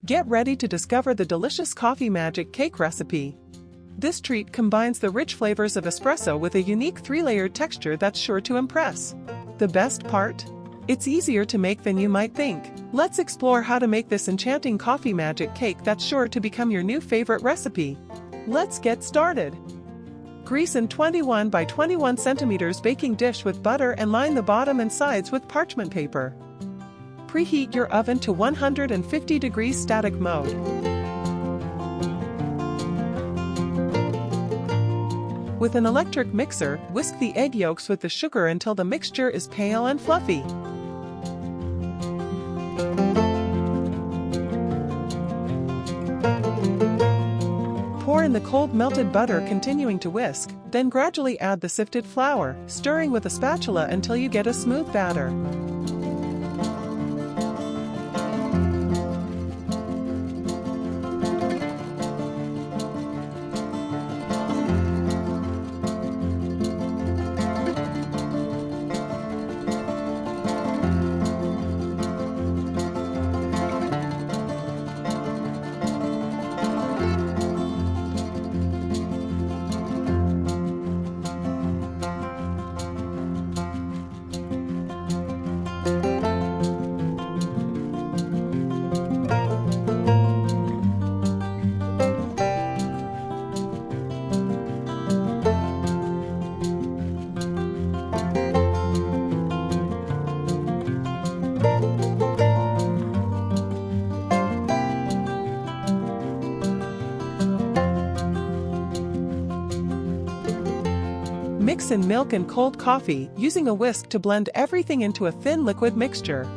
Get ready to discover the delicious coffee magic cake recipe. This treat combines the rich flavors of espresso with a unique three-layered texture that's sure to impress. The best part? It's easier to make than you might think. Let's explore how to make this enchanting coffee magic cake that's sure to become your new favorite recipe. Let's get started. Grease a 21 by 21 centimeters baking dish with butter and line the bottom and sides with parchment paper. Preheat your oven to 150 degrees static mode. With an electric mixer, whisk the egg yolks with the sugar until the mixture is pale and fluffy. Pour in the cold melted butter, continuing to whisk, then gradually add the sifted flour, stirring with a spatula until you get a smooth batter. Mix in milk and cold coffee, using a whisk to blend everything into a thin liquid mixture.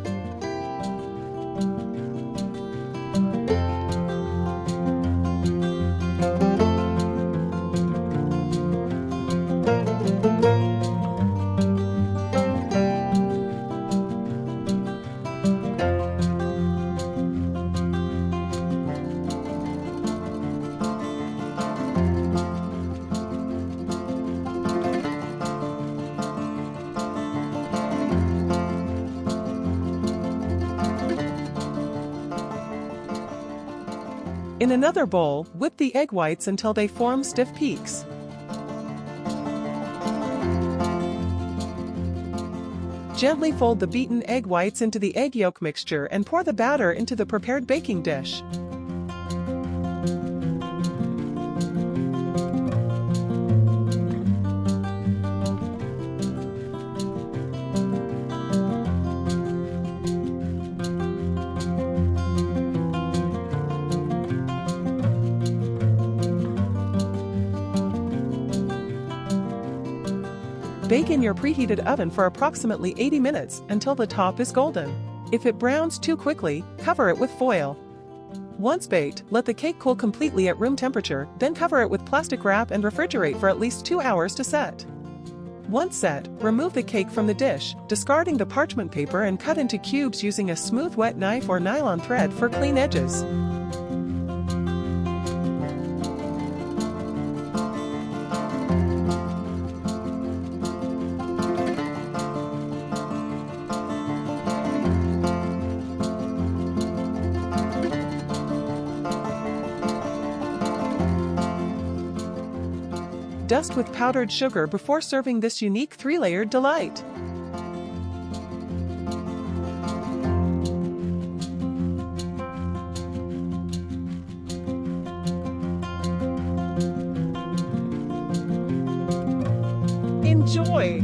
In another bowl, whip the egg whites until they form stiff peaks. Gently fold the beaten egg whites into the egg yolk mixture and pour the batter into the prepared baking dish. Bake in your preheated oven for approximately 80 minutes until the top is golden. If it browns too quickly, cover it with foil. Once baked, let the cake cool completely at room temperature, then cover it with plastic wrap and refrigerate for at least 2 hours to set. Once set, remove the cake from the dish, discarding the parchment paper, and cut into cubes using a smooth wet knife or nylon thread for clean edges. Dust with powdered sugar before serving this unique three-layered delight. Enjoy!